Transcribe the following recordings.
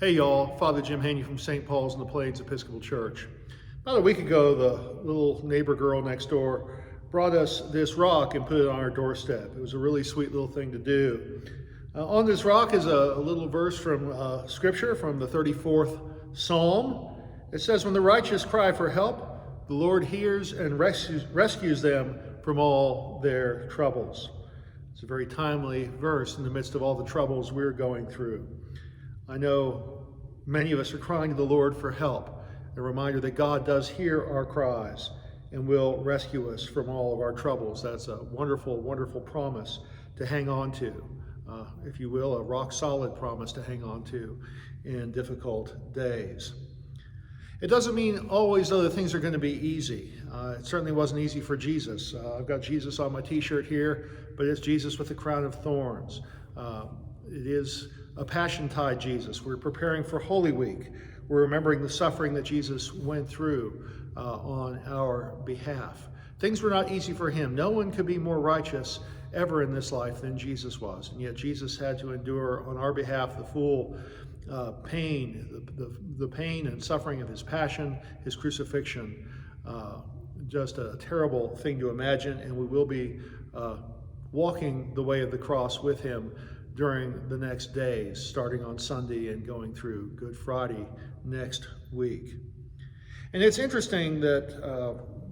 Hey y'all, Father Jim Haney from St. Paul's in the Plains Episcopal Church. About a week ago, the little neighbor girl next door brought us this rock and put it on our doorstep. It was a really sweet little thing to do. On this rock is a little verse from Scripture from the 34th Psalm. It says, "When the righteous cry for help, the Lord hears and rescues them from all their troubles." It's a very timely verse in the midst of all the troubles we're going through. I know many of us are crying to the Lord for help, a reminder that God does hear our cries and will rescue us from all of our troubles. That's a wonderful, wonderful promise to hang on to, if you will, a rock-solid promise to hang on to in difficult days. It doesn't mean always, though, that things are going to be easy. It certainly wasn't easy for Jesus. I've got Jesus on my t-shirt here, but it's Jesus with the crown of thorns. It is a Passiontide Jesus. We're preparing for Holy Week. We're remembering the suffering that Jesus went through on our behalf. Things were not easy for him. No one could be more righteous ever in this life than Jesus was. And yet Jesus had to endure on our behalf the full pain, the pain and suffering of his passion, his crucifixion. Just a terrible thing to imagine, and we will be walking the way of the cross with him during the next days, starting on Sunday and going through Good Friday next week. And it's interesting that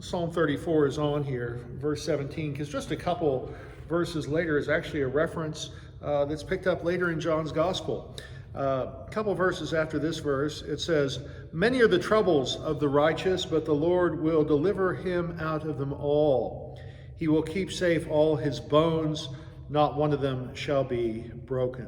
Psalm 34 is on here, verse 17, because just a couple verses later is actually a reference that's picked up later in John's Gospel. A couple verses after this verse, it says, "Many are the troubles of the righteous, but the Lord will deliver him out of them all. He will keep safe all his bones, not one of them shall be broken."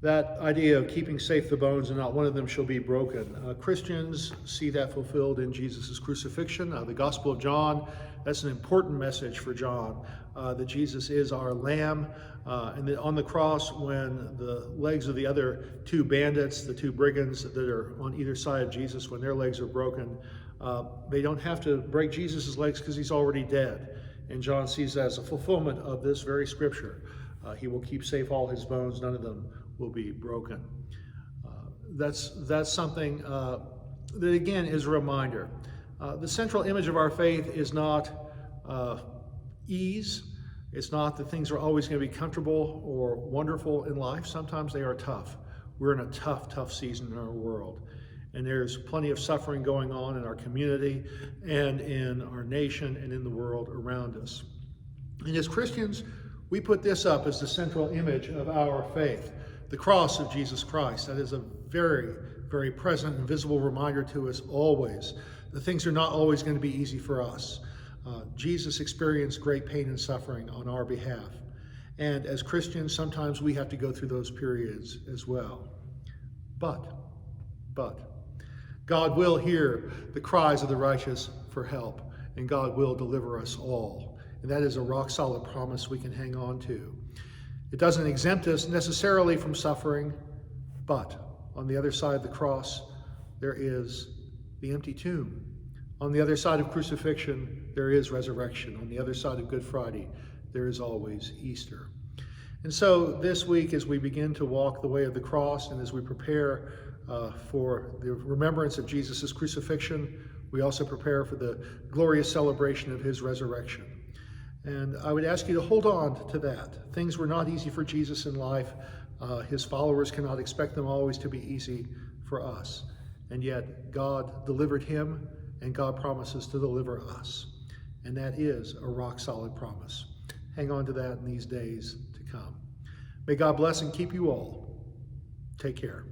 That idea of keeping safe the bones and not one of them shall be broken. Christians see that fulfilled in Jesus' crucifixion. The Gospel of John, that's an important message for John, that Jesus is our Lamb. And that on the cross, when the legs of the other two bandits, the two brigands that are on either side of Jesus, when their legs are broken, they don't have to break Jesus' legs because he's already dead. And John sees that as a fulfillment of this very scripture. He will keep safe all his bones, none of them will be broken. That's something that, again, is a reminder. The central image of our faith is not ease. It's not that things are always going to be comfortable or wonderful in life. Sometimes they are tough. We're in a tough, tough season in our world. And there's plenty of suffering going on in our community and in our nation and in the world around us. And as Christians, we put this up as the central image of our faith, the cross of Jesus Christ. That is a very, very present and visible reminder to us always that things are not always going to be easy for us. Jesus experienced great pain and suffering on our behalf. And as Christians, sometimes we have to go through those periods as well. But, God will hear the cries of the righteous for help, and God will deliver us all. And that is a rock-solid promise we can hang on to. It doesn't exempt us necessarily from suffering, but on the other side of the cross, there is the empty tomb. On the other side of crucifixion, there is resurrection. On the other side of Good Friday, there is always Easter. And so this week, as we begin to walk the way of the cross and as we prepare for the remembrance of Jesus' crucifixion, we also prepare for the glorious celebration of his resurrection. And I would ask you to hold on to that. Things were not easy for Jesus in life. His followers cannot expect them always to be easy for us. And yet God delivered him, and God promises to deliver us. And that is a rock-solid promise. Hang on to that in these days to come. May God bless and keep you all. Take care.